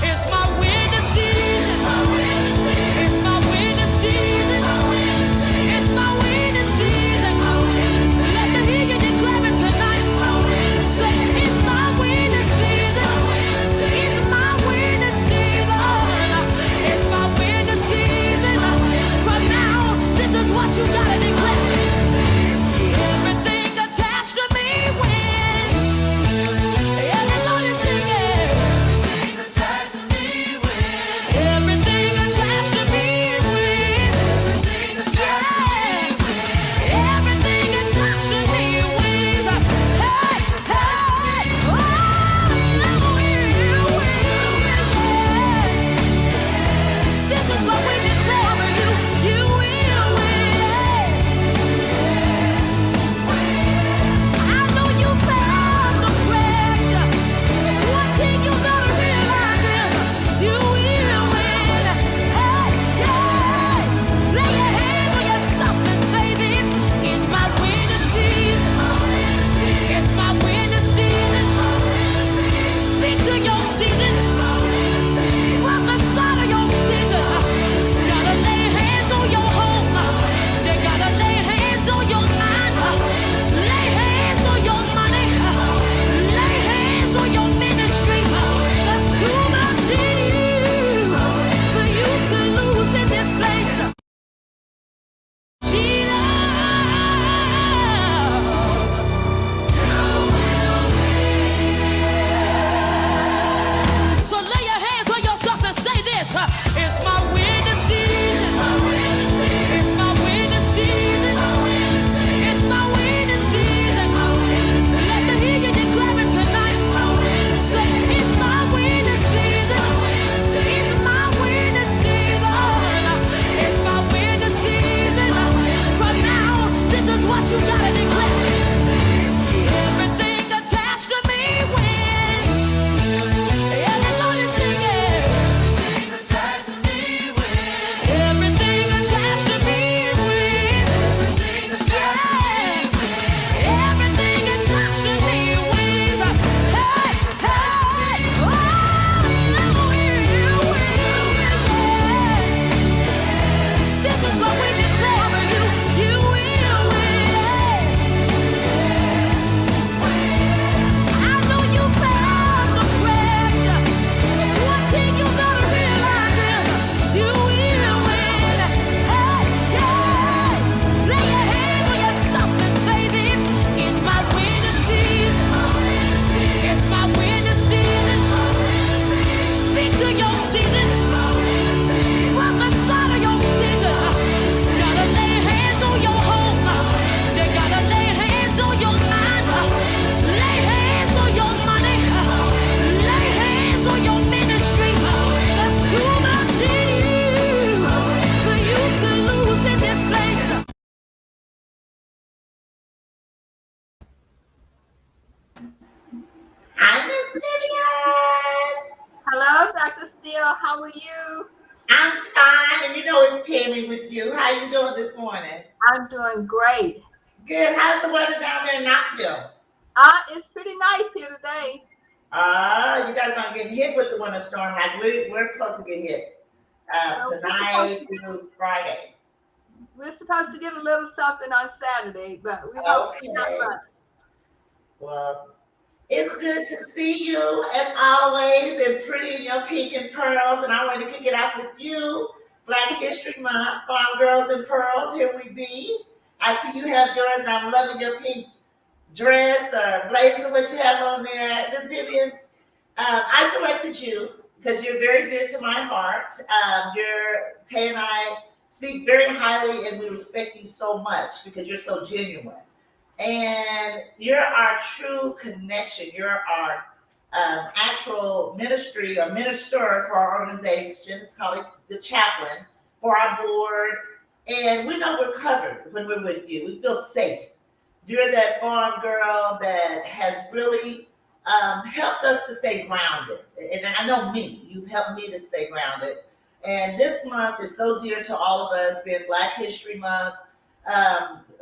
It's my winter season. It's my winter season. It's my winter season. Let me hear you declare it tonight. Say, it's my winter season. It's my winter season. It's my winter season. From now, this is what you gotta declare. Everything attached to me wins. Everybody sing it. Everything attached to me wins. Everything attached to me wins. Everything attached to me wins. Everything attached to me wins. Hey, hey, oh, you win. This is what we declare over you. You will win. I know you felt the pressure. One thing you gotta realize is you will win. Hey, hey, lay your hands on yourself and say this. It's my winter season. It's my winter season. Speak to your season. Prophesy to your season. Gotta lay hands on your home. They gotta lay hands on your mind. Lay hands on your money. Lay hands on your ministry. That's too much for you to lose in this place. Jesus. So lay your hands on yourself and say this. It's my winter season. It's my winter season. It's my winter season. Let me hear you declare it tonight. Say, it's my winter season. It's my winter season. It's my winter season. From now, this is what you gotta declare. Everything attached to me wins. Everybody sing it. Everything attached to me wins. Everything attached to me wins. Everything attached to me wins. Everything attached to me wins. Hey, hey, oh, you win. This is what we declare over you. You will win. I know you felt the pressure. One thing you gotta realize is you will win. Hey, yeah. Lay your hands on yourself and say this. It's my winter season. It's my winter season. Speak to your season. Prophesy to your season. Gotta lay hands on your home. They gotta lay hands on your mind. Lay hands on your money. Lay hands on your ministry. That's too much for you to lose in this place. Hi, Miss Vivian. Hello, Dr. Steele. How are you? I'm fine, and you know it's Tammy with you. How you doing this morning? I'm doing great. Good. How's the weather down there in Knoxville? It's pretty nice here today. You guys aren't getting hit with the winter storm like we're supposed to get hit tonight through Friday. We're supposed to get a little something on Saturday, but we hope not Okay. much. Well, it's good to see you as always, and pretty in your pink and pearls. And I wanted to kick it off with you. Black History Month, Farm Girls and Pearls. Here we be. I see you have yours, and I'm loving your pink dress or blazer, what you have on there, Miss Vivian. I selected you because you're very dear to my heart. Tay and I speak very highly, and we respect you so much because you're so genuine. And you're our true connection. You're our actual ministry or minister for our organization. It's called the chaplain for our board. And we know we're covered when we're with you. We feel safe. You're that farm girl that has really helped us to stay grounded. And I know me, you've helped me to stay grounded. And this month is so dear to all of us, being Black History Month.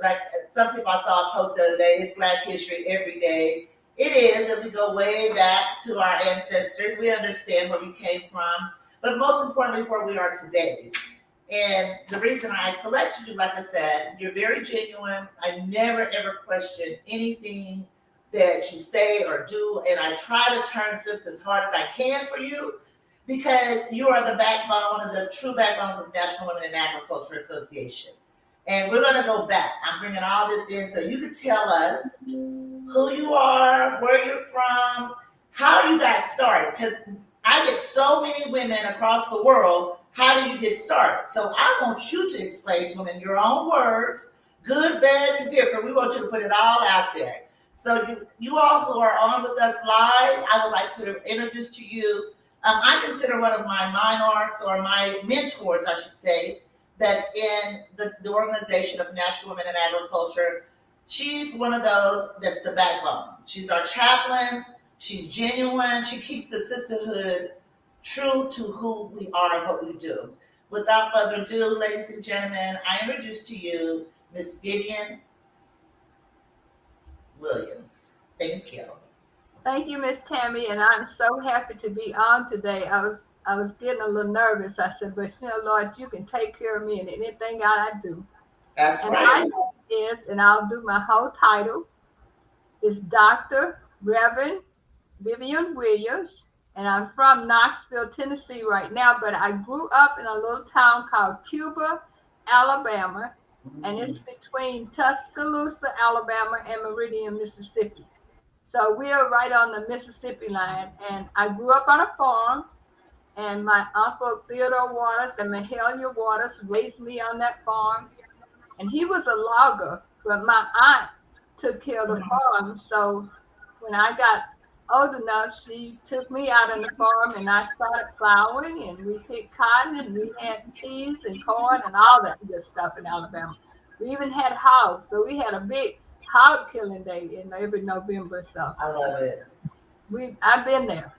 Like some people I saw a post the other day, it's Black History every day. It is, and we go way back to our ancestors. We understand where we came from, but most importantly, where we are today. And the reason I selected you, like I said, you're very genuine. I never ever question anything that you say or do, and I try to turn flips as hard as I can for you because you are the backbone, one of the true backbones of National Women in Agriculture Association. And we're going to go back. I'm bringing all this in so you can tell us who you are, where you're from, how you got started. Because I get so many women across the world. How do you get started? So I want you to explain to them in your own words, good, bad, and different. We want you to put it all out there. So you all who are on with us live, I would like to introduce to you. I consider one of my monarchs or my mentors, I should say, that's in the organization of National Women in Agriculture. She's one of those that's the backbone. She's our chaplain. She's genuine. She keeps the sisterhood true to who we are and what we do. Without further ado, ladies and gentlemen, I introduce to you Miss Vivian Williams. Thank you. Thank you, Miss Tammy, and I'm so happy to be on today. I was getting a little nervous. I said, but Lord, you can take care of me in anything I do. That's And right. my name is, and I'll do my whole title, is Dr. Reverend Vivian Williams, and I'm from Knoxville, Tennessee right now, but I grew up in a little town called Cuba, Alabama, and it's between Tuscaloosa, Alabama, and Meridian, Mississippi. So we are right on the Mississippi line, and I grew up on a farm, and my uncle Theodore Waters and Mahalia Waters raised me on that farm, and he was a logger, but my aunt took care of the farm. So when I got old enough, she took me out on the farm, and I started plowing, and we picked cotton, and we had peas and corn and all that good stuff in Alabama. We even had hogs, so we had a big hog killing day in every November. So I love it. I've been there.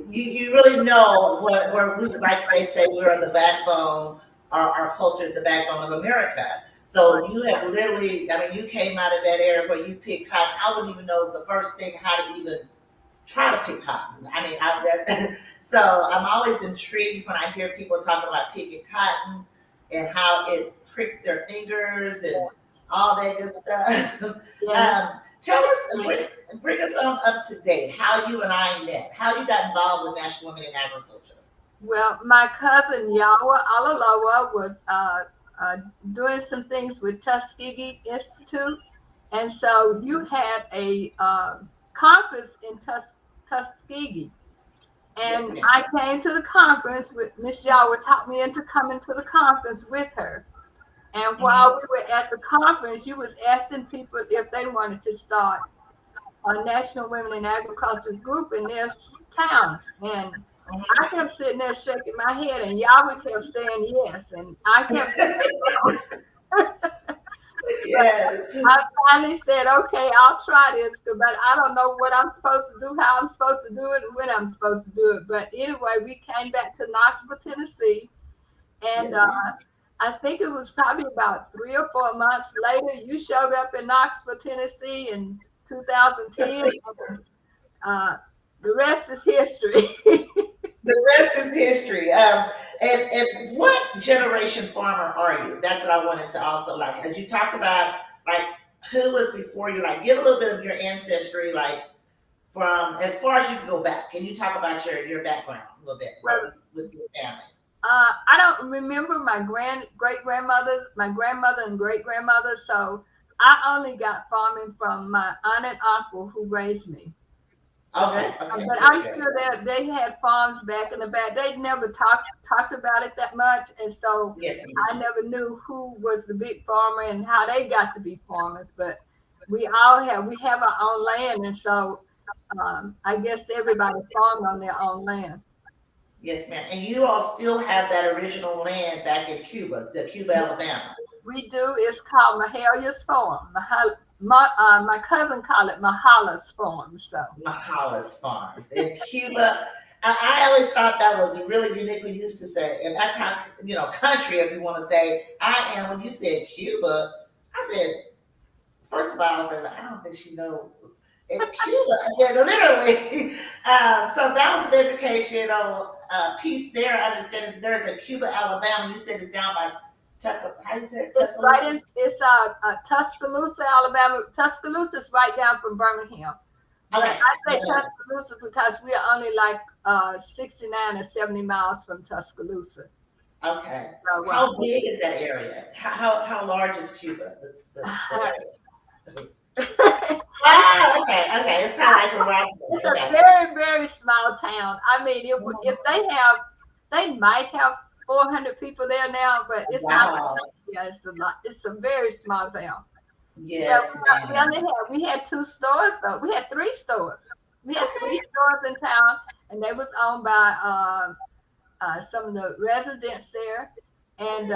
You really know what where we, like they say, we are the backbone. Our culture is the backbone of America. Right. So you have literally, I mean, you came out of that era where you picked cotton. I wouldn't even know the first thing how to even try to pick cotton. I mean, so I'm always intrigued when I hear people talking about picking cotton and how it pricked their fingers and all that good stuff. Yes. Tell us, bring us on up to date, how you and I met, how you got involved with National Women in Agriculture. Well, my cousin Yawa Alaloa was doing some things with Tuskegee Institute, and so you had a conference in Tuskegee, Yes, and ma'am. I came to the conference with Miss Yawa taught me into coming to the conference with her. And while we were at the conference, you was asking people if they wanted to start a National Women in Agriculture group in their town. And I kept sitting there shaking my head, and Yahweh kept saying yes. And I kept Yes. I finally said, okay, I'll try this, but I don't know what I'm supposed to do, how I'm supposed to do it, and when I'm supposed to do it. But anyway, we came back to Knoxville, Tennessee, and Yes, ma'am. I think it was probably about 3 or 4 months later, you showed up in Knoxville, Tennessee in 2010. The rest is history. The rest is history. And what generation farmer are you? That's what I wanted to also like. As you talked about, like who was before you? Like, give a little bit of your ancestry, like from as far as you can go back. Can you talk about your background a little bit Well, with your family? I don't remember my great grandmothers, my grandmother and great grandmother. So I only got farming from my aunt and uncle who raised me. So Okay, okay, but good, I'm good. sure that they had farms back in the back. They never talked about it that much, and so Yes, I never knew who was the big farmer and how they got to be farmers. But we have our own land, and so I guess everybody farmed on their own land. yes, ma'am. And you all still have that original land back in Cuba, the Cuba, Alabama. We do. It's called Mahalia's Farm. My cousin called it Mahala's Farm. So Mahalas Farms in Cuba. I always thought that was really unique. We used to say, and that's how country, if you want to say, I am. When you said Cuba, I said, first of all, I said, I don't think she know. In Cuba, yeah, literally. So that was an educational piece there. Understanding that there's a Cuba, Alabama. You said it's down by how do you say it? It's right Tuscaloosa? in, it's Tuscaloosa, Alabama. Tuscaloosa is right down from Birmingham. But Okay. I say Tuscaloosa because we're only like 69 or 70 miles from Tuscaloosa. Okay. So, How big is that area? How large is Cuba? The area. Ah, okay, okay. It's kind of like a rivalry. it's a Okay. very, very small town. I mean, if they might have 400 people there now, but it's not. Wow. Yeah, it's a lot. It's a very small town. But Yes, we ma'am. only we had 2 stores though. We had 3 stores. We had Okay. 3 stores in town, and they was owned by some of the residents there. And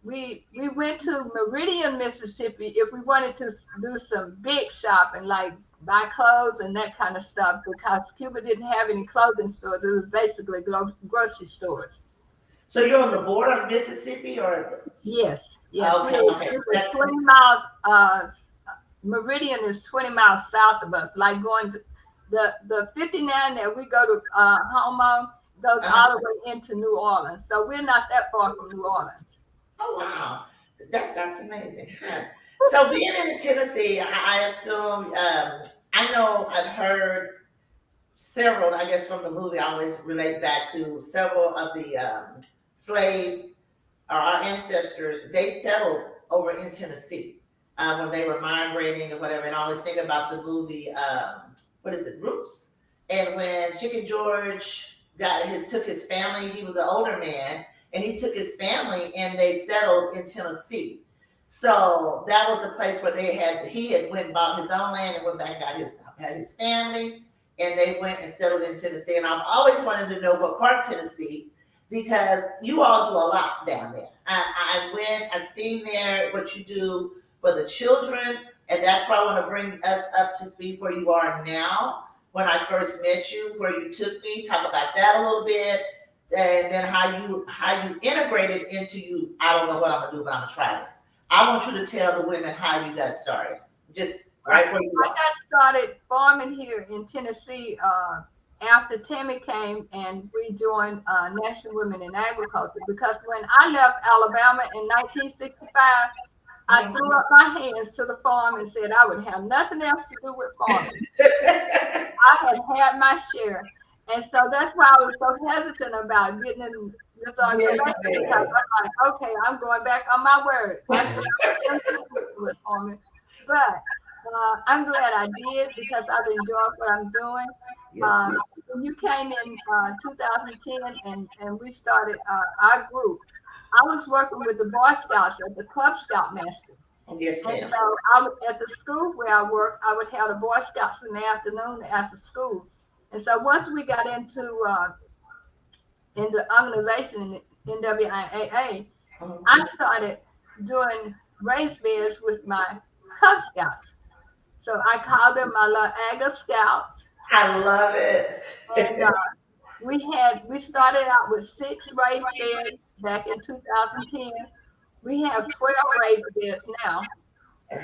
we went to Meridian, Mississippi, if we wanted to do some big shopping, like buy clothes and that kind of stuff, because Cuba didn't have any clothing stores. It was basically grocery stores. So you're on the border of Mississippi, or Yes, yes. okay, okay. We So were that's 20 miles. Meridian is 20 miles south of us. Like going to the 59 that we go to home on goes uh-huh. all the way into New Orleans. So we're not that far from New Orleans. Oh wow, that's amazing. Huh. So being in Tennessee, I assume I know I've heard several. I guess from the movie, I always relate back to several of the slave our ancestors, they settled over in Tennessee when they were migrating or whatever. And I always think about the movie, what is it, Roots? And when Chicken George took his family, he was an older man, and he took his family and they settled in Tennessee. So that was a place where he had went and bought his own land and went back and had his family, and they went and settled in Tennessee. And I've always wanted to know what part of Tennessee, because you all do a lot down there. I've seen there what you do for the children, and that's why I want to bring us up to speed where you are now. When I first met you, where you took me, talk about that a little bit, and then how you integrated into you. I don't know what I'm gonna do, but I'm gonna try this. I want you to tell the women how you got started, just right where you I are. got started farming here in Tennessee after Tammy came and we joined National Women in Agriculture, because when I left Alabama in 1965, I Mhm. threw up my hands to the farm and said I would have nothing else to do with farming. I had my share. And so that's why I was so hesitant about getting in this Yes, organization, because ma'am. I'm like, okay, I'm going back on my word. I said I was hesitant with farming. But I'm glad I did, because I've enjoyed what I'm doing. Yes, Uh, ma'am. when you came in 2010 and we started our group, I was working with the Boy Scouts as the Cub Scout master. Yes, And ma'am. so at the school where I work, I would have the Boy Scouts in the afternoon after school. And so once we got into the organization in NWIAA, Mhm. I started doing race bears with my Cub Scouts. So I called them my little Aga Scouts. I love it. And we started out with 6 race bears back in 2010. We have 12 race bears now.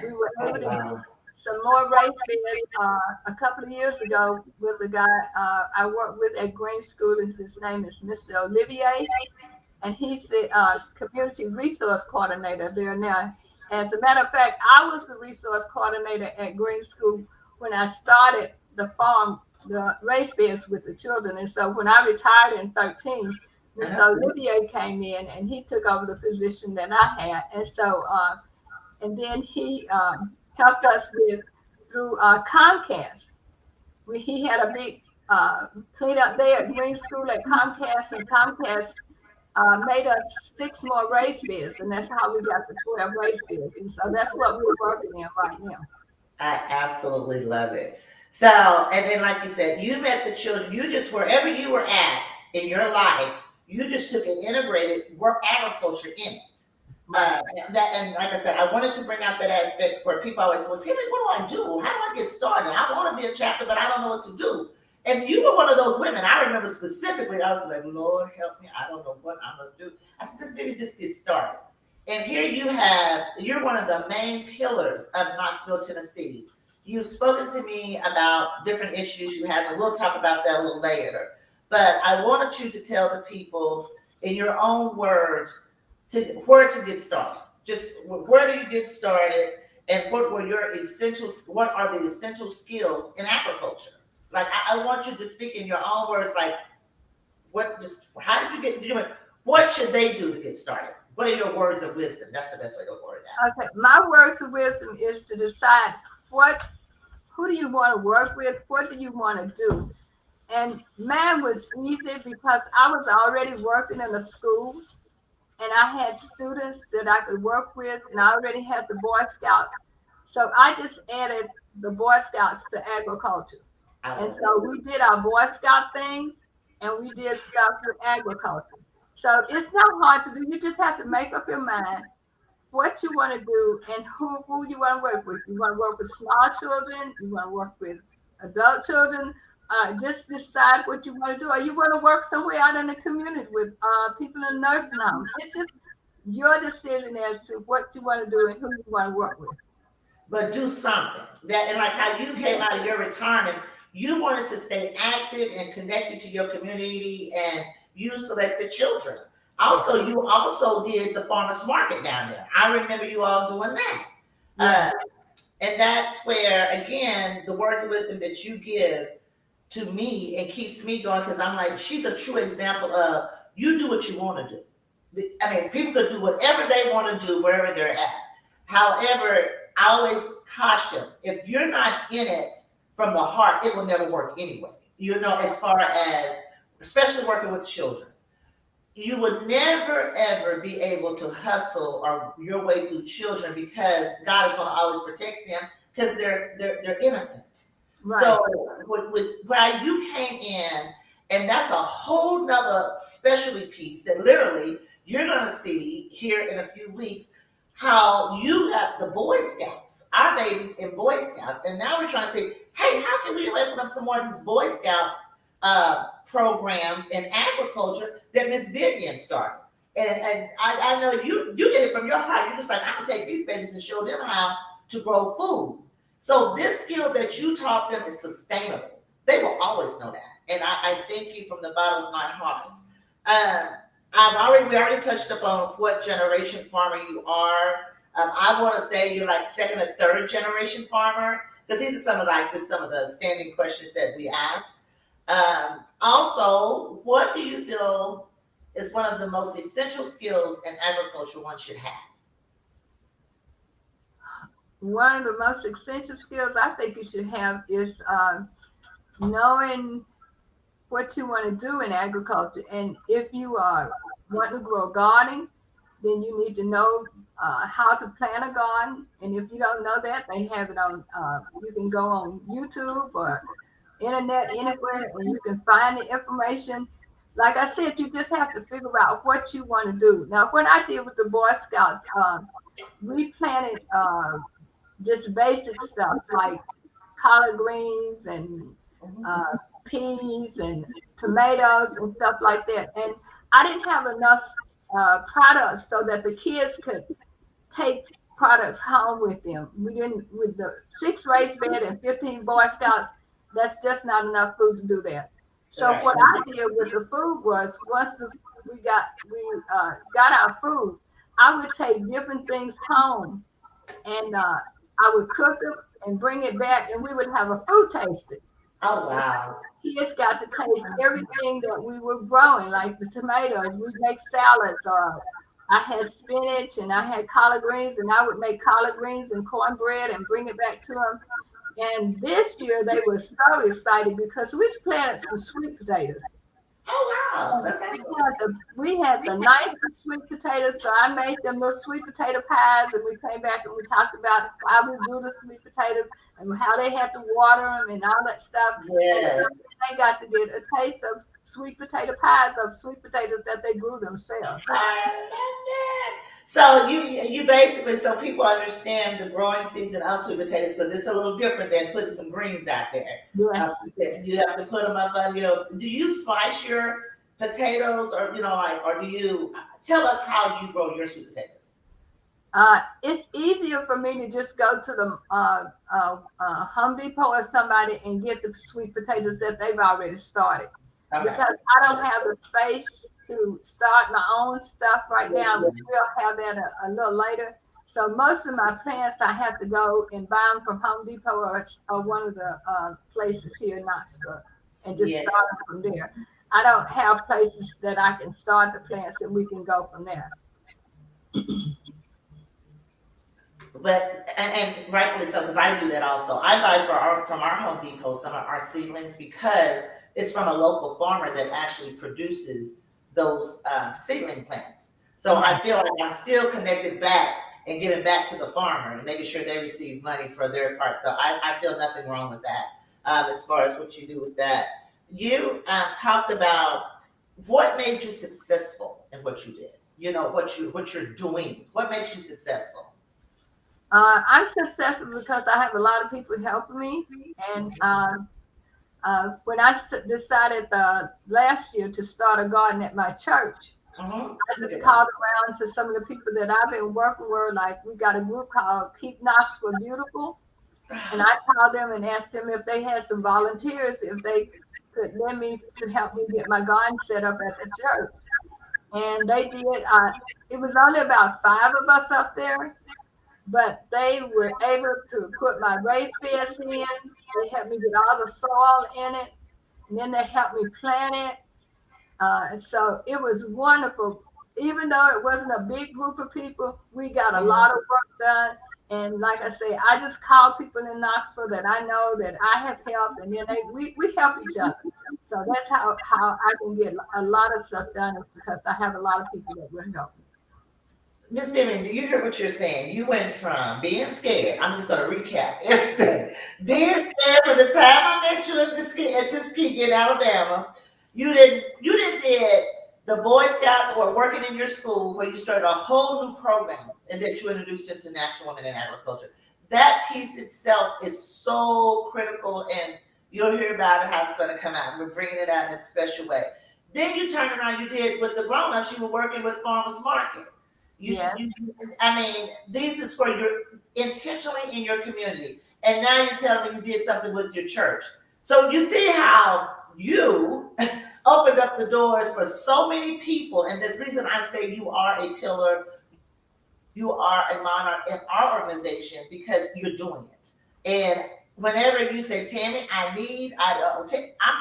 We were Oh able to get wow. some more race bears a couple of years ago with a guy I work with at Green School. His name is Mr. Olivier, and he's the community resource coordinator there now. As a matter of fact, I was the resource coordinator at Green School when I started the farm, the race beds with the children. And so when I retired in 13, Uh-huh. Mr. Olivier came in and he took over the position that I had. And so, and then he helped us with through Comcast. He had a big cleanup day at Green School at Comcast, and Comcast made us 6 more race beds, and that's how we got the 12 race beds. And so that's what we're working in right now. I absolutely love it. So, and then, like you said, you met the children. You just, wherever you were at in your life, you just took and integrated work agriculture in it. Right. And like I said, I wanted to bring out that aspect where people always say, well, Timmy, what do I do? How do I get started? I want to be a chapter, but I don't know what to do. And you were one of those women. I remember specifically, I was like, Lord, help me. I don't know what I'm going to do. I said, maybe just get started. And here you're one of the main pillars of Knoxville, Tennessee. you've spoken to me about different issues you have, and we'll talk about that a little later. But I wanted you to tell the people in your own words to where to get started. Just where do you get started, and what were your essentials? What are the essential skills in agriculture? Like I want you to speak in your own words. Like what? Just how did you get doing? What should they do to get started? What are your words of wisdom? That's the best way to word that. Okay, my words of wisdom is to decide what, who do you want to work with, what do you want to do. And mine was easy because I was already working in a school and I had students that I could work with, and I already had the Boy Scouts. So I just added the Boy Scouts to agriculture. And so we did our Boy Scout things and we did stuff with agriculture. So it's not hard to do. You just have to make up your mind what you want to do and who you want to work with. You want to work with small children, you want to work with adult children. Just decide what you want to do. Or you want to work somewhere out in the community with people in nursing homes. It's just your decision as to what you want to do and who you want to work with. But do something that, and like how you came out of your retirement, you wanted to stay active and connected to your community, and you selected children. Also, you also did the farmers market down there. I remember you all doing that. Yeah. And that's where, again, the words of wisdom that you give to me and keeps me going, because I'm like, she's a true example of you do what you want to do. I mean, people could do whatever they want to do wherever they're at. However, I always caution, if you're not in it from the heart, it will never work anyway. You know, as far as, especially working with children, you would never ever be able to hustle or your way through children, because God is going to always protect them because they're innocent. Right. So with where you came in, and that's a whole nother specialty piece that literally you're going to see here in a few weeks, how you have the Boy Scouts, our babies in Boy Scouts, and now we're trying to say, hey, how can we open up some more of these Boy Scout programs in agriculture that Miss Vivian started? And I know you get it from your heart. You're just like, I'm gonna take these babies and show them how to grow food. So this skill that you taught them is sustainable. They will always know that. And I thank you from the bottom of my heart. We already touched upon what generation farmer you are. I want to say you're like second or third generation farmer, because these are some of the standing questions that we ask. Also, what do you feel is one of the most essential skills in agriculture one should have? One of the most essential skills I think you should have is knowing what you want to do in agriculture. And if you want to grow gardening, then you need to know how to plant a garden. And if you don't know that, they have it on, you can go on YouTube or internet anywhere and you can find the information. Like I said, you just have to figure out what you want to do. Now, what I did with the Boy Scouts, we planted just basic stuff like collard greens and peas and tomatoes and stuff like that. And I didn't have enough products so that the kids could take products home with them. We didn't, with the 6 raised bed and 15 Boy Scouts, that's just not enough food to do that. So Right. what I did with the food was, once we got our food, I would take different things home and I would cook them and bring it back, and we would have a food tasting. Oh wow! Kids got to taste everything that we were growing, like the tomatoes. We make salads, or I had spinach and I had collard greens, and I would make collard greens and cornbread and bring it back to them. And this year they were so excited because we planted some sweet potatoes. Oh wow! That's awesome. We had the nicest sweet potatoes, so I made them little sweet potato pies, and we came back and we talked about why we grew the sweet potatoes and how they had to water them and all that stuff. Yeah. And they got to get a taste of sweet potato pies of sweet potatoes that they grew themselves. I love that. So you basically, so people understand the growing season of sweet potatoes, because it's a little different than putting some greens out there. Yes. You have to put them up on, do you slice your potatoes, or or do you tell us how you grow your sweet potatoes? It's easier for me to just go to the Home Depot or somebody and get the sweet potatoes that they've already started Okay. because I don't have the space to start my own stuff right now. We'll have that a little later. So most of my plants I have to go and buy them from Home Depot or one of the places here in Knoxville and just Yes. start from there. I don't have places that I can start the plants and we can go from there. But and rightfully so, because I do that also. I buy from our Home Depot some of our seedlings because it's from a local farmer that actually produces those seedling plants. So I feel like I'm still connected back and giving back to the farmer and making sure they receive money for their part. So I feel nothing wrong with that as far as what you do with that. You talked about what made you successful in what you did. You know what you're doing. What makes you successful? I'm successful because I have a lot of people helping me. And when I decided last year to start a garden at my church, I Look just at that. called around to some of the people that I've been working with. Like we got a group called Keep Knoxville Beautiful. And I called them and asked them if they had some volunteers, if they could lend me to help me get my garden set up at the church. And they did. It was only about 5 of us up there, but they were able to put my raised beds in. They helped me get all the soil in it, and then they helped me plant it. So it was wonderful. Even though it wasn't a big group of people, we got a lot of work done. And like I say, I just call people in Knoxville that I know that I have helped, and then we help each other. So that's how I can get a lot of stuff done is because I have a lot of people that will help me. Miss Vivian, do you hear what you're saying? You went from being scared. I'm just going to recap everything. Being scared from the time I met you at Tuskegee in Alabama. You did the Boy Scouts were working in your school where you started a whole new program and that you introduced into National Women in Agriculture. That piece itself is so critical, and you'll hear about it how it's going to come out. We're bringing it out in a special way. Then you turned around. You did with the grown-ups. You were working with Farmers Market. Yes. I mean, this is where you're intentionally in your community. And now you're telling me you did something with your church. So you see how you opened up the doors for so many people. And the reason I say you are a pillar, you are a monarch in our organization because you're doing it. And whenever you say, Tammy, I'm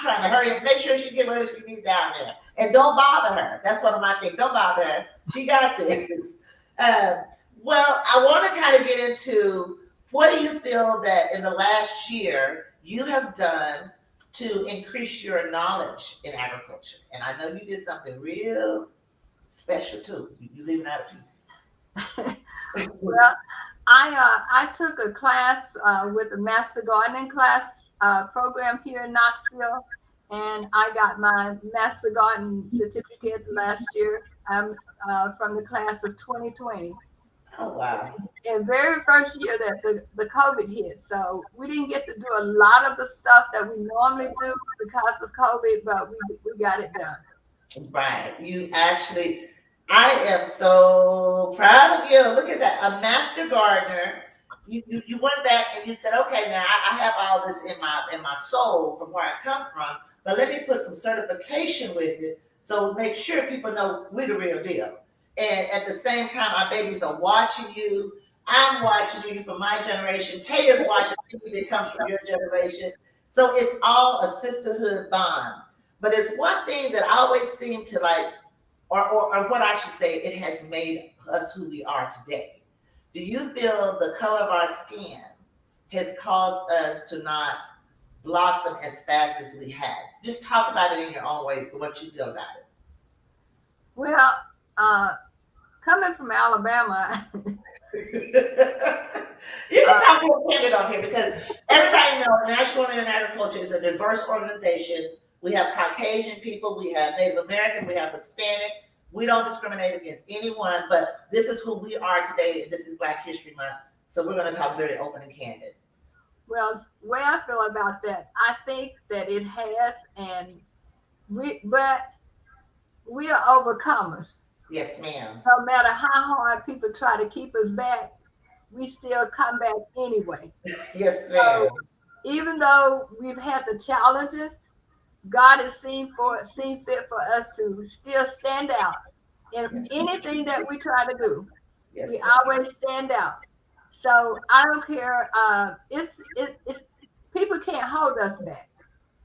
trying to hurry up, make sure she get where she needs down there. And don't bother her. That's one of my things. Don't bother her. She got this. Um, well, I want to kind of get into what do you feel that in the last year you have done to increase your knowledge in agriculture? And I know you did something real special too. You leaving out a piece. Well, I took a class with the Master Gardening class program here in Knoxville, and I got my Master Garden certificate last year. From the class of 2020. Oh wow. And very first year that the COVID hit. So we didn't get to do a lot of the stuff that we normally do because of COVID, but we got it done. Right. You actually, I am so proud of you. Look at that. A master gardener. You went back and you said, okay, now I have all this in my soul from where I come from, but let me put some certification with it so make sure people know we're the real deal. And at the same time, our babies are watching you. I'm watching you from my generation. Taya's watching people that comes from your generation. So it's all a sisterhood bond. But it's one thing that I always seem to like, or what I should say, it has made us who we are today. Do you feel the color of our skin has caused us to not blossom as fast as we have? Just talk about it in your own ways, so what you feel about Well, uh, coming from Alabama, it. You can talk more candid on here because everybody knows National Women in Agriculture is a diverse organization. We have Caucasian people, we have Native American, we have Hispanic. We don't discriminate against anyone, but this is who we are today, and this is Black History Month. So we're going to talk very open and candid. well, the way I feel about that, I think that it has, but we are overcomers. Yes, ma'am. No matter how hard people try to keep us back, we still come back anyway. Yes, So ma'am. even though we've had the challenges, God has seen fit for us to still stand out in Yes, anything that we try to do. We yes, ma'am. always stand out. So I don't care. It's people can't hold us back.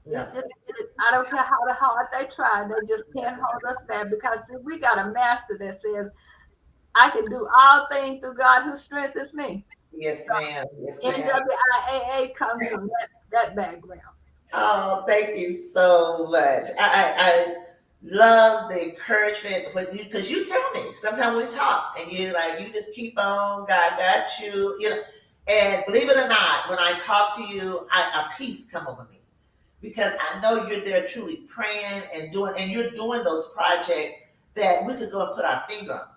No, I don't care how hard they try. They just can't hold us back because see, we got a master that says I can do all things through God who strengthens me. yes, ma'am. Yes, ma'am. NWIAA comes from that background. Oh, thank you so much. I love the encouragement when you because you tell me sometimes we talk and you like you just keep on. God got you. You know, and believe it or not, when I talk to you, a peace come over me because I know you're there truly praying and doing, and you're doing those projects that we could go and put our finger on.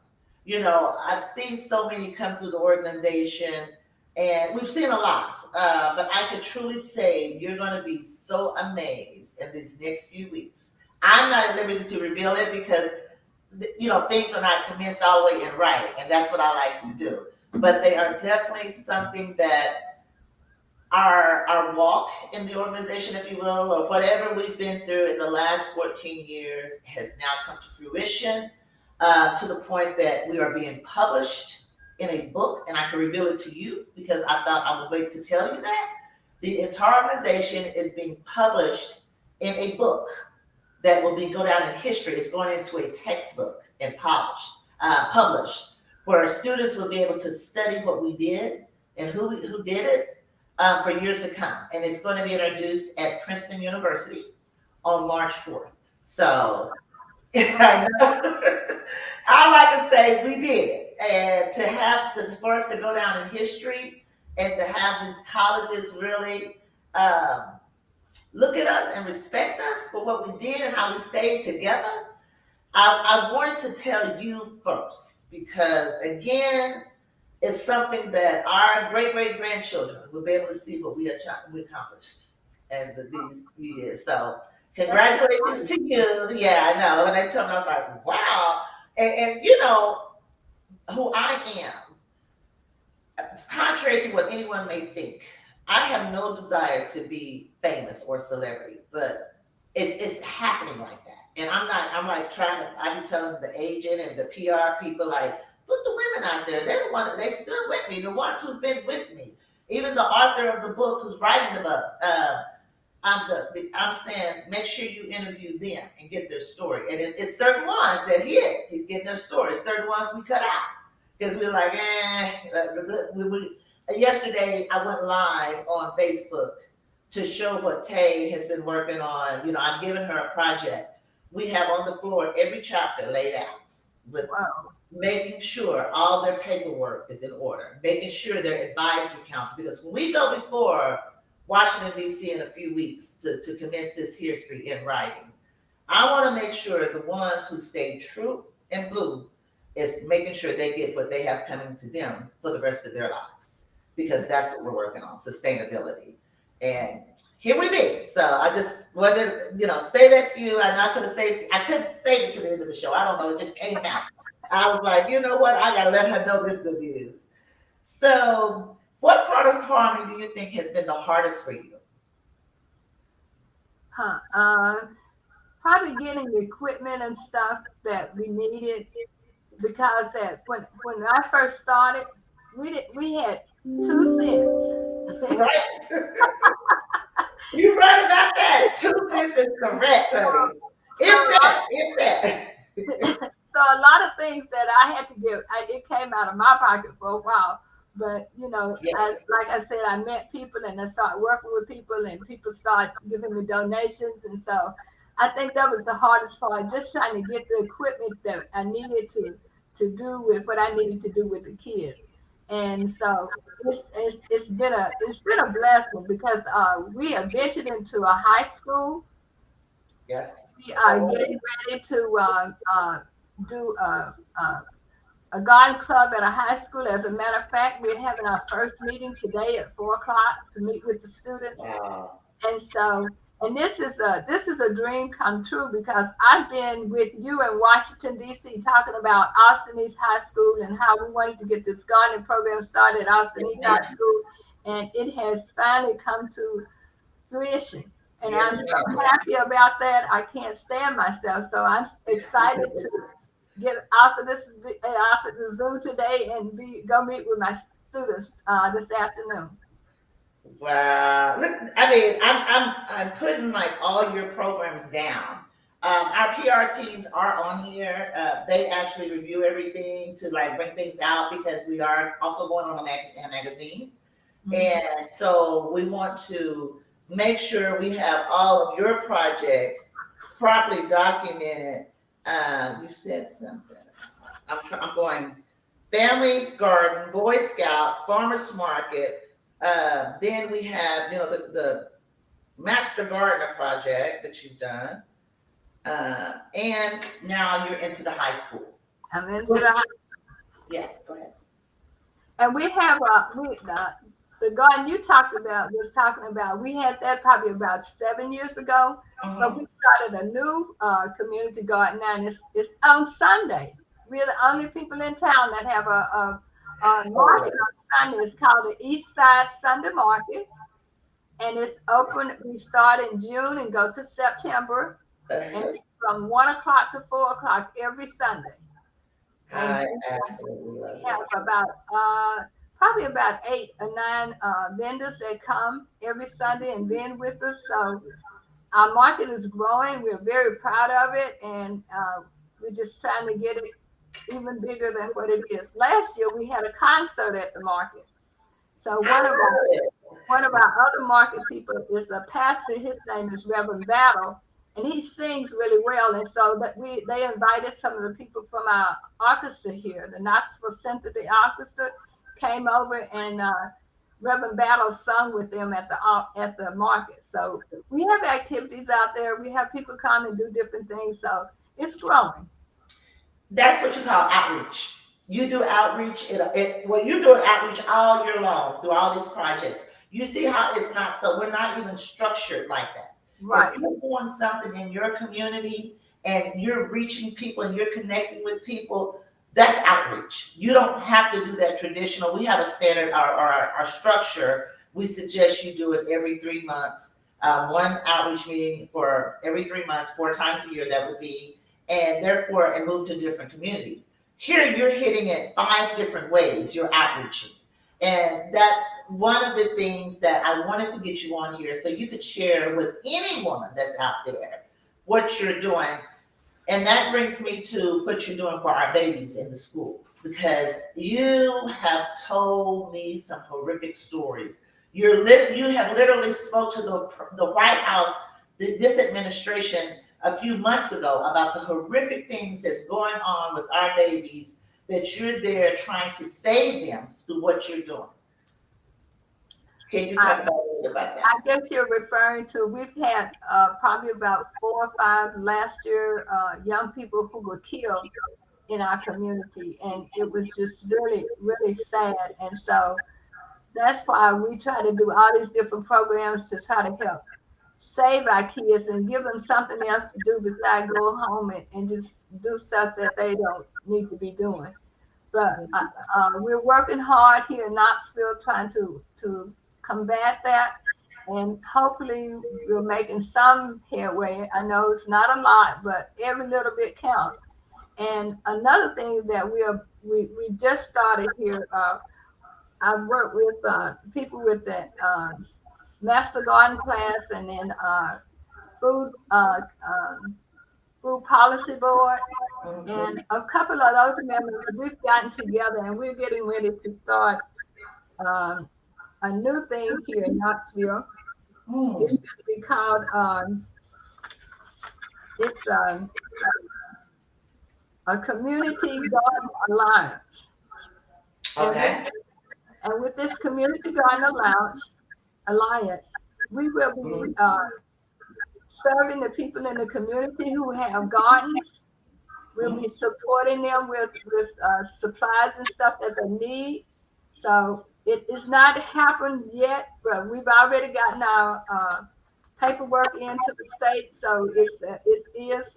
You know, I've seen so many come through the organization, and we've seen a lot. But I could truly say you're going to be so amazed in these next few weeks. I'm not at liberty to reveal it because you know things are not commenced all the way in writing, and that's what I like to do. But they are definitely something that our walk in the organization, if you will, or whatever we've been through in the last 14 years has now come to fruition to the point that we are being published in a book, and I can reveal it to you because I thought I would wait to tell you that. The entire organization is being published in a book that will be go down in history. It's going into a textbook and published, where students will be able to study what we did and who did it for years to come. And it's going to be introduced at Princeton University on March 4th. So I know. I like to say we did it, and to have this for us to go down in history, and to have these colleges really um, look at us and respect us for what we did and how we stayed together. I wanted to tell you first because, again, it's something that our great grandchildren will be able to see what we accomplished in these few years. So, congratulations to you. Yeah, I know. When they told me, I was like, wow. And you know who I am, contrary to what anyone may think, I have no desire to be famous or celebrity, but it's happening like that. And I'm like trying to, I be telling the agent and the PR people, like, put the women out there. They're the ones, they still with me, the ones who's been with me. Even the author of the book who's writing the book. I'm saying make sure you interview them and get their story. And it's certain ones that he's getting their story. Certain ones we cut out because we're like, yesterday I went live on Facebook to show what Tay has been working on. You know, I'm giving her a project. We have on the floor every chapter laid out with making sure all their paperwork is in order, making sure their advisory council, because when we go before Washington, D.C. in a few weeks to commence this history in writing, I want to make sure the ones who stay true and blue is making sure they get what they have coming to them for the rest of their lives, because that's what we're working on, sustainability. And here we be. So I just wanted to, say that to you. I'm not going to say, I couldn't save it to the end of the show. I don't know. It just came out. I was like, you know what? I got to let her know this good news. So what part of farming do you think has been the hardest for you? Probably getting the equipment and stuff that we needed because when I first started, we had 2 cents. Right? You're right about that. 2 cents is correct, honey. If that. So a lot of things that I had to give, it came out of my pocket for a while. But Yes. like I said, I met people and I started working with people, and people started giving me donations, and so I think that was the hardest part, just trying to get the equipment that I needed to do with what I needed to do with the kids. And so it's been a blessing because we are ventured into a high school. Yes. We are So getting ready to do a garden club at a high school. As a matter of fact, we're having our first meeting today at 4 o'clock to meet with the students. wow. And so And this is a dream come true because I've been with you in Washington D.C. talking about Austin East High School and how we wanted to get this gardening program started at Austin East High Yes, School, and it has finally come to fruition. And I'm yes, so ma'am. happy about that. I can't stand myself, so I'm excited to get off of the Zoom today and go meet with my students this afternoon. Wow. Look, I mean, I'm putting like all your programs down. Our PR teams are on here. They actually review everything to like bring things out because we are also going on a magazine. Mhm. And so we want to make sure we have all of your projects properly documented. You said something. I'm going family garden, Boy Scout, farmers market. Then we have the master gardener project that you've done, and now you're into the high school. I'm into Which, the yeah, go ahead. And we have the garden you talked about was talking about. We had that probably about 7 years ago, but Hmm. we started a new community garden now, and it's on Sunday. We're the only people in town that have a Oh, market on Sunday. It's called the East Side Sunday Market, and it's open. We start in June and go to September, and uh, it's from 1 o'clock to 4 o'clock every Sunday. And I absolutely love have it. about probably about 8 or 9 vendors that come every Sunday and vend with us. So our market is growing. We're very proud of it, and we're just trying to get it even bigger than what it is. Last year we had a concert at the market. So I love it. one of our other market people is a pastor. His name is Reverend Battle, and he sings really well. And so that they invited some of the people from our orchestra here, the Knoxville Symphony Orchestra, came over and Reverend Battle sung with them at the market. So we have activities out there. We have people come and do different things. So it's growing. That's what you call outreach. You do outreach. Well, you're doing outreach all year long through all these projects. You see how it's not so. We're not even structured like that. If Right. you're doing something in your community and you're reaching people and you're connecting with people, that's outreach. You don't have to do that traditional. We have a standard, our structure. We suggest you do it every 3 months. One outreach meeting for every 3 months, 4 times a year. That would be, and therefore, and move to different communities. Here, you're hitting it 5 different ways. You're outreaching. And that's one of the things that I wanted to get you on here so you could share with anyone that's out there what you're doing. And that brings me to what you're doing for our babies in the schools, because you have told me some horrific stories. You have literally spoke to the White House, this administration, a few months ago about the horrific things that's going on with our babies, that you're there trying to save them through what you're doing. Can you I, talk about a little bit about I that? guess you're referring to, we've had probably about 4 or 5 last year young people who were killed in our community, and it was just really, really sad. And so that's why we try to do all these different programs to try to help save our kids and give them something else to do besides go home and just do stuff that they don't need to be doing. But we're working hard here in Knoxville trying to combat that, and hopefully we're making some headway. I know it's not a lot, but every little bit counts. And another thing that we just started here, I've worked with people with the master garden class, and then food food policy board, and Mhm. a couple of those members. We've gotten together and we're getting ready to start um, a new thing here in Knoxville. It's Mm. going to be called it's a community garden alliance, and with Okay. this community garden alliance, we will be Mhm. serving the people in the community who have gardens. We'll be Mhm. supporting them with supplies and stuff that they need. So it is not happened yet, but we've already gotten our paperwork into the state, so it is.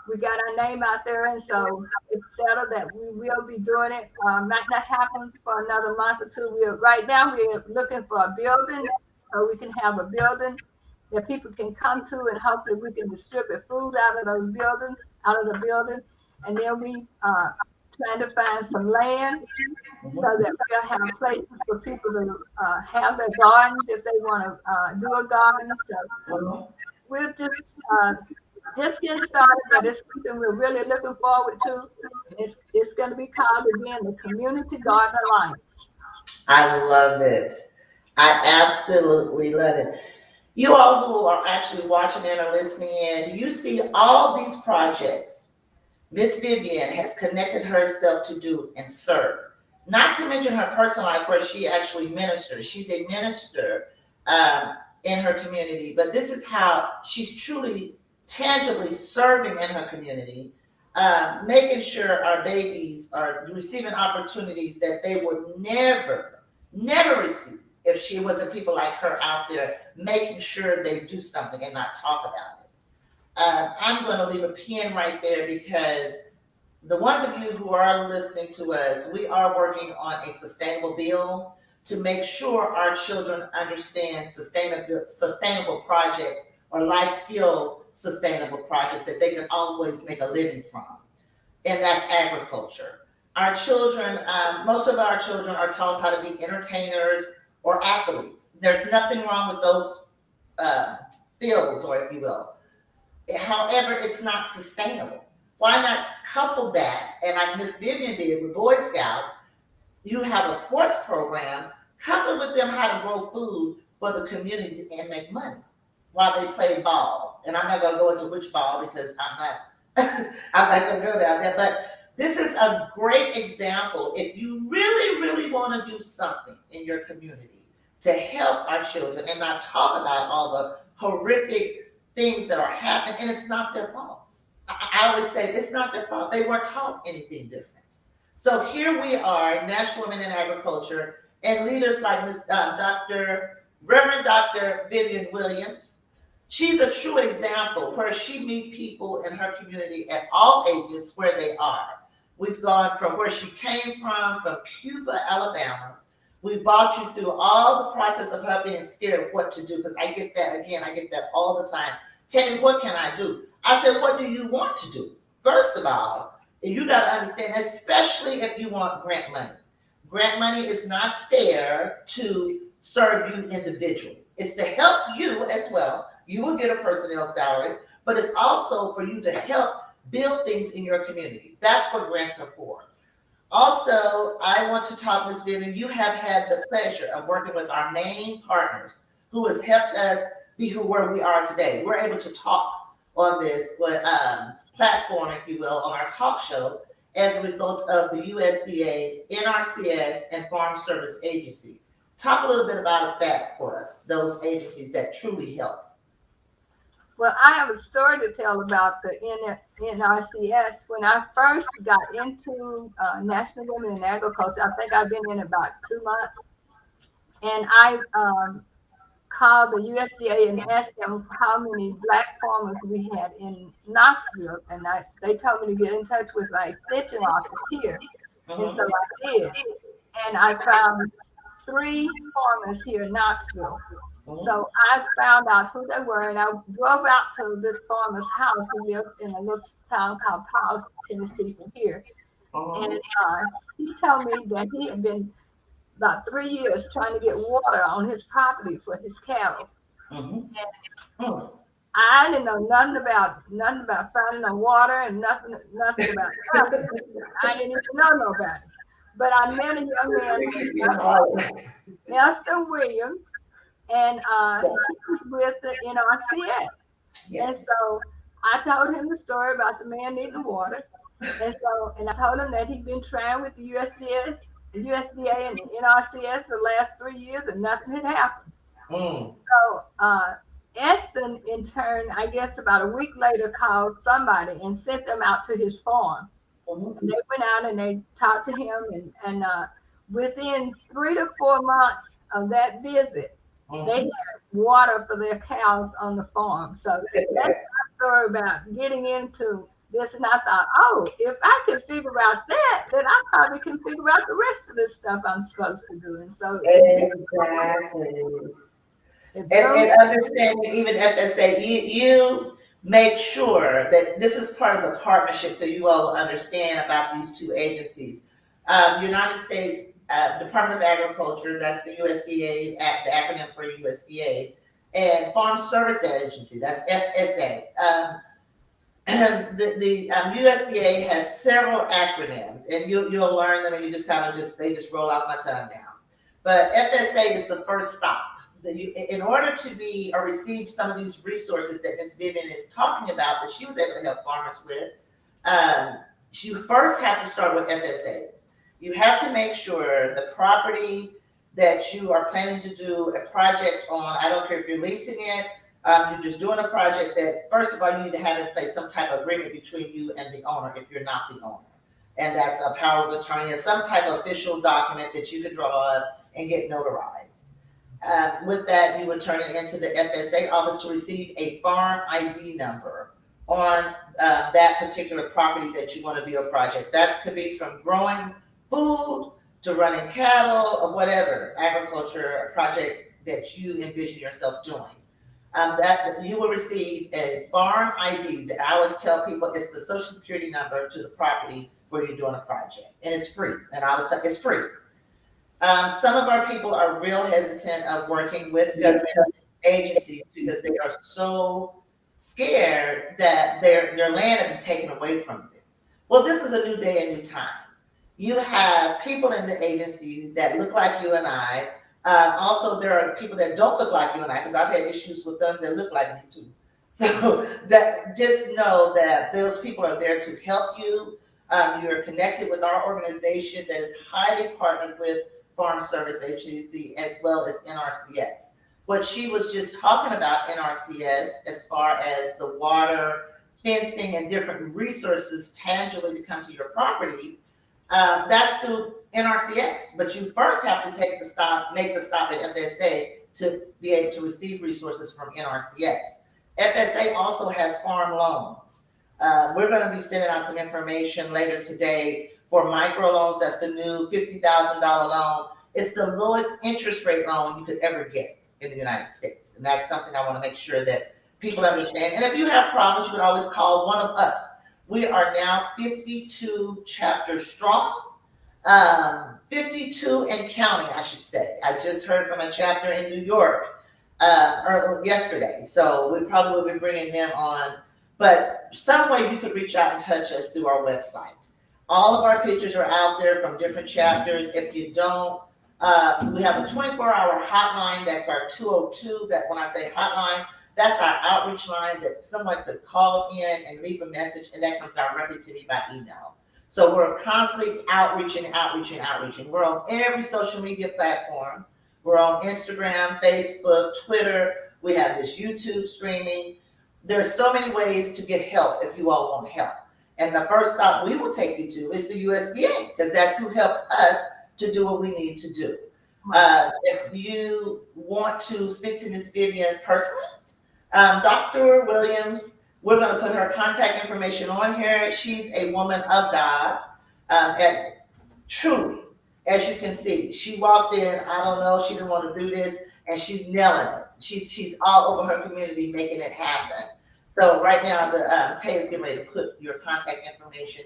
We got our name out there, and so it's settled that we will be doing it. Might not happen for another month or two. Right now we're looking for a building, so we can have a building that people can come to, and hopefully we can distribute food out of those buildings, out of the building, and then we trying to find some land so that we'll have places for people to have their gardens if they want to do a garden. So Mhm. we're just getting started, but it's something we're really looking forward to. And it's going to be called again the Community Garden Alliance. I love it. I absolutely love it. You all who are actually watching and are listening in, you see all these projects Miss Vivian has connected herself to do and serve. Not to mention her personal life where she actually ministers. She's a minister in her community, but this is how she's truly, tangibly serving in her community, making sure our babies are receiving opportunities that they would never receive if she wasn't people like her out there making sure they do something and not talk about it. I'm going to leave a pin right there because the ones of you who are listening to us, we are working on a sustainable bill to make sure our children understand sustainable projects or life skill sustainable projects that they can always make a living from. And that's agriculture. Our children, most of our children are taught how to be entertainers or athletes. There's nothing wrong with those uh, fields, or if you will. However, it's not sustainable. Why not couple that, and like Miss Vivian did with Boy Scouts, you have a sports program, couple with them how to grow food for the community and make money while they play ball. And I'm not going to go into which ball because I'm not going to go down there. But this is a great example. If you really want to do something in your community to help our children and not talk about all the horrific things that are happening, and it's not their fault. I always say it's not their fault. They weren't taught anything different. So here we are, National Women in Agriculture, and leaders like Reverend Dr. Vivian Williams. She's a true example where she meets people in her community at all ages where they are. We've gone from where she came from Cuba, Alabama. We've brought you through all the process of her being scared of what to do, because I get that all the time. Tell me, what can I do? I said, what do you want to do? First of all, you got to understand, especially if you want grant money. Grant money is not there to serve you individually. It's to help you as well. You will get a personnel salary, but it's also for you to help build things in your community. That's what grants are for. Also, I want to talk, Ms. Vivian, you have had the pleasure of working with our main partners who has helped us be where we are today. We're able to talk on this platform, if you will, on our talk show as a result of the USDA, NRCS, and Farm Service Agency. Talk a little bit about that for us, those agencies that truly help. Well, I have a story to tell about the NRCS. When I first got into National Women in Agriculture, I think I've been in about 2 months, and I called the USDA and asked them how many black farmers we had in Knoxville, and they told me to get in touch with my extension office here, and so Mhm. I did, and I found 3 farmers here in Knoxville. Mhm. So I found out who they were, and I drove out to this farmer's house. He lived in a little town called Powell, Tennessee, from here, and Mhm. he told me that he had been about 3 years trying to get water on his property for his cattle. Mhm. Mhm. I didn't know nothing about finding no water and nothing about nothing. I didn't even know nobody. But I met a young man named Nelson Williams, and he was with the NRCS. And Yes. so I told him the story about the man needing water. And I told him that he'd been trying with the USDA and the NRCS for the last 3 years, and nothing had happened. Mm. So Eston, in turn, I guess about a week later, called somebody and sent them out to his farm. Mhm. And they went out and they talked to him, and within 3 to 4 months of that visit, they Mhm. had water for their cows on the farm. So that's my story about getting into this. And I thought, oh, if I can figure out that, then I probably can figure out the rest of the stuff I'm supposed to do. And so Exactly. it And drove. understanding even FSA, you make sure that this is part of the partnership so you all will understand about these two agencies. United States Department of Agriculture, that's the USDA, the acronym for USDA, and Farm Service Agency, that's FSA. The USDA has several acronyms, and you'll learn them, and you just kind of they just roll off my tongue now. But FSA is the first stop. In order to be or receive some of these resources that Ms. Vivian is talking about, that she was able to help farmers with, you first have to start with FSA. You have to make sure the property that you are planning to do a project on, I don't care if you're leasing it, you're just doing a project, that first of all, you need to have in place some type of agreement between you and the owner if you're not the owner. And that's a power of attorney, or some type of official document that you can draw up and get notarized. With that, you would turn it into the FSA office to receive a farm ID number on that particular property that you want to do a project. That could be from growing food to running cattle or whatever agriculture project that you envision yourself doing. That you will receive a farm ID that I always tell people it's the social security number to the property where you're doing a project, and it's free. And I always say it's free. Some of our people are real hesitant of working with government agencies because they are so scared that their land will be taken away from them. Well, this is a new day and new time. You have people in the agencies that look like you and I. Also, there are people that don't look like you and I, because I've had issues with them that look like me too. So that just know that those people are there to help you. You're connected with our organization that is highly partnered with Farm Service Agency as well as NRCS. What she was just talking about, NRCS, as far as the water, fencing, and different resources tangibly to come to your property, that's through NRCS. But you first have to make the stop at FSA to be able to receive resources from NRCS. FSA also has farm loans. We're going to be sending out some information later today for microloans. That's the new $50,000 loan. It's the lowest interest rate loan you could ever get in the United States. And that's something I want to make sure that people understand. And if you have problems, you can always call one of us. We are now 52 chapters strong, 52 and counting, I should say. I just heard from a chapter in New York yesterday. So we probably will be bringing them on. But some way you could reach out and touch us through our website. All of our pictures are out there from different chapters. If you don't, we have a 24-hour hotline. That's our 202. That when I say hotline, that's our outreach line that someone could call in and leave a message, and that comes directly to me by email. So we're constantly outreaching. We're on every social media platform. We're on Instagram, Facebook, Twitter. We have this YouTube streaming. There's so many ways to get help if you all want help. And the first stop we will take you to is the USDA, because that's who helps us to do what we need to do. If you want to speak to Ms. Vivian personally, Dr. Williams, we're going to put her contact information on here. She's a woman of God, and truly, as you can see, she walked in, I don't know, she didn't want to do this, and she's nailing it. She's all over her community making it happen. So right now, Tay is getting ready to put your contact information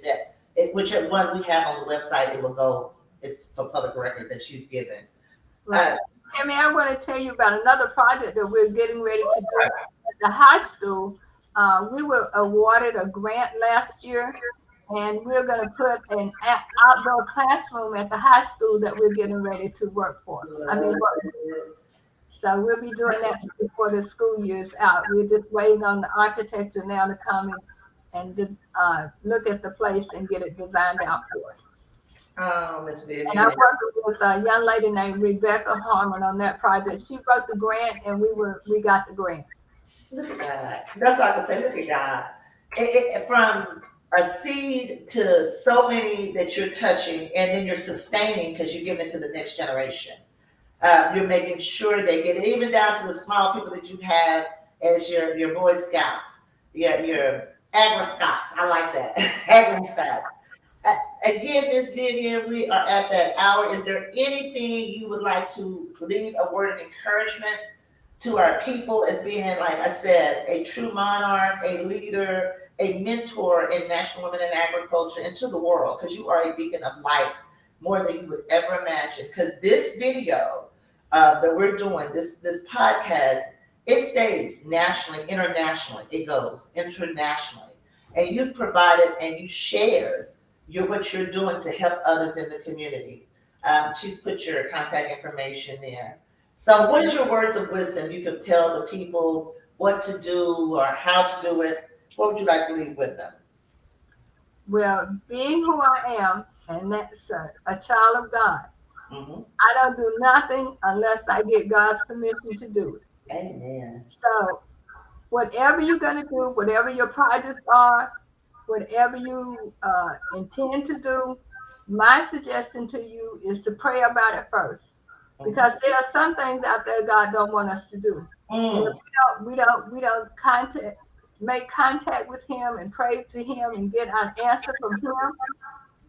whichever one we have on the website, it will go. It's for public record that you've given. Right. Tammy, I want to tell you about another project that we're getting ready to do at the high school. We were awarded a grant last year, and we're going to put an outdoor classroom at the high school that we're getting ready to work for. So we'll be doing that before the school year is out. We're just waiting on the architecture now to come and just look at the place and get it designed out for us. Oh, Ms. Vivian. And I worked with a young lady named Rebecca Harmon on that project. She wrote the grant, and we got the grant. Look at God. That's all I can say. Look at God. From a seed to so many that you're touching, and then you're sustaining because you're giving it to the next generation. You're making sure they get it, even down to the small people that you have as your Boy Scouts, your Agri Scouts. I like that. Agri Scouts. Uh, Again, Miss Vivian, we are at that hour. Is there anything you would like to leave a word of encouragement to our people as being, like I said, a true monarch, a leader, a mentor in National Women in Agriculture, and to the world? Because you are a beacon of light more than you would ever imagine. Because this video that we're doing, this podcast, it stays nationally, internationally. It goes internationally, and you've provided and you shared what you're doing to help others in the community. She's put your contact information there. So, what is your words of wisdom you could tell the people what to do or how to do it? What would you like to leave with them? Well, being who I am, and that's a child of God, Hmm. I don't do nothing unless I get God's permission to do it. Amen. So, whatever you're going to do, whatever your projects are, whatever you intend to do, my suggestion to you is to pray about it first, Hmm. because there are some things out there God don't want us to do, and if Mm. we don't make contact with Him and pray to Him and get an answer from Him,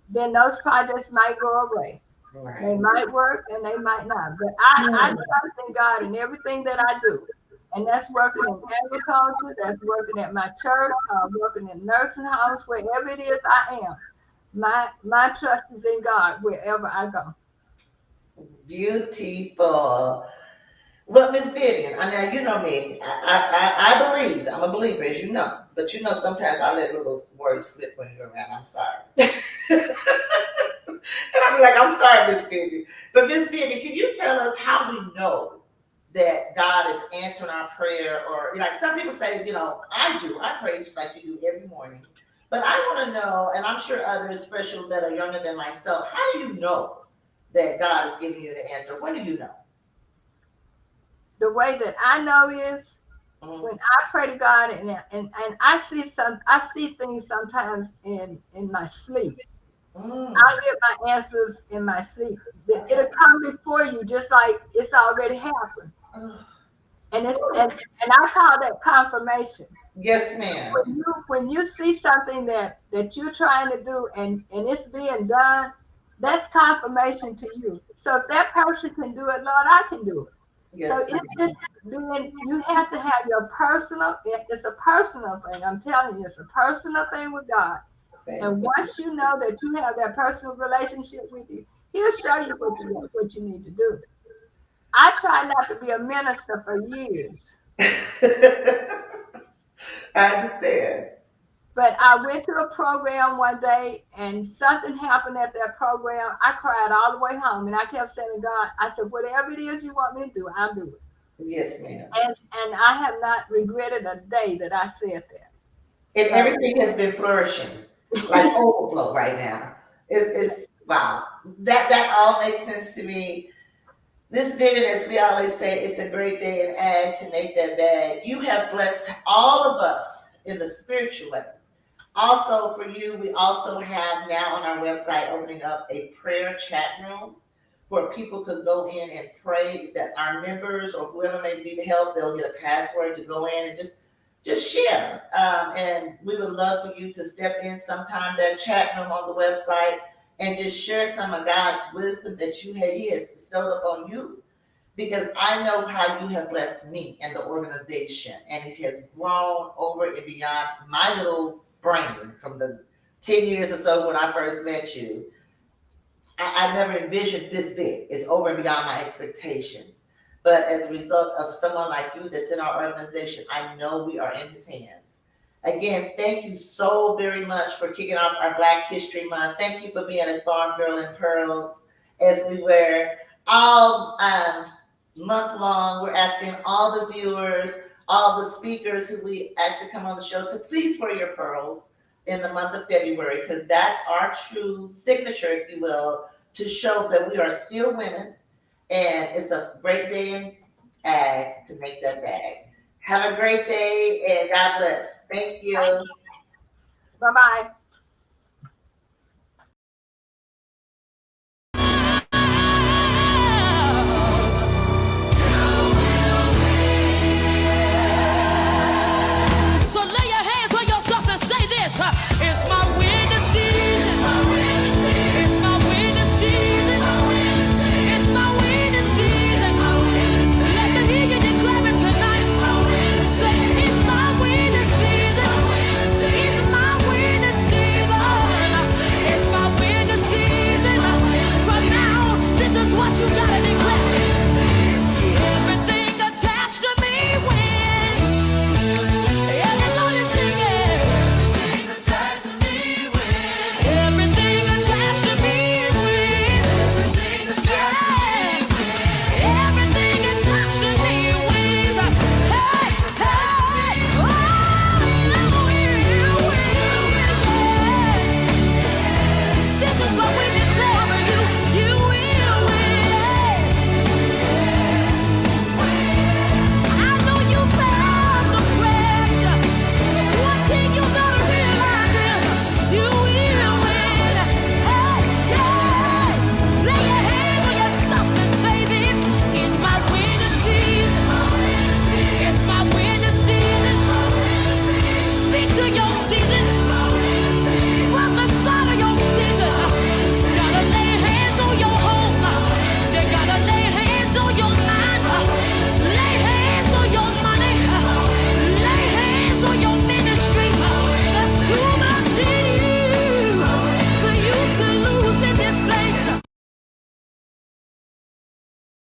then those projects might go away. They Right. might work and they might not. But I Mm. trust in God in everything that I do. And that's working in agriculture, that's working at my church, working in nursing homes, wherever it is I am. My trust is in God wherever I go. Beautiful. Well, Miss Vivian, I know you know me. I believe. I'm a believer, as you know. But you know, sometimes I let little words slip when you're around. I'm sorry. And I'm like, I'm sorry, Miss Vivian. But Miss Vivian, can you tell us how we know that God is answering our prayer? Or like some people say, I do. I pray just like you do every morning. But I want to know, and I'm sure others, especially that are younger than myself, how do you know that God is giving you the answer? When do you know? The way that I know is Mm. when I pray to God and I see things sometimes in my sleep. Mm. I get my answers in my sleep. It'll come before you just like it's already happened. Oh, And I call that confirmation. yes, ma'am. When you see something that you're trying to do and it's being done, that's confirmation to you. So if that person can do it, Lord, I can do it. So Yes, it's just being, you have to have your personal, it's a personal thing. I'm telling you, it's a personal thing with God. thank And once you know that you have that personal relationship with you, He'll show you what you need to do. I tried not to be a minister for years, you. I understand. but I went to a program one day and something happened at that program. I cried all the way home and I kept saying to God, I said, whatever it is you want me to do, I'll do it. Yes, ma'am. And I have not regretted a day that I said that. And So everything has been flourishing, like overflow right now. It's wow. That all makes sense to me. This Vivian, as we always say, it's a great day in ag to make that bag. You have blessed all of us in the spiritual way. Also, for you, we also have now on our website opening up a prayer chat room where people could go in and pray, that our members or whoever may need help, they'll get a password to go in and just share. And we would love for you to step in sometime, that chat room on the website, and just share some of God's wisdom that He has bestowed upon you. Because I know how you have blessed me and the organization, and it has grown over and beyond my little brain from the 10 years or so when I first met you. I never envisioned this big. It's over and beyond my expectations. But as a result of someone like you that's in our organization, I know we are in His hands. Again, thank you so very much for kicking off our Black History Month. Thank you for being a farm girl in pearls as we were all month long. We're asking all the viewers, all the speakers who we actually come on the show to please wear your pearls in the month of February, because that's our true signature, if you will, to show that we are still women. And it's a great day in ag to make that bag. Have a great day and God bless. Thank thank you. you. Bye bye.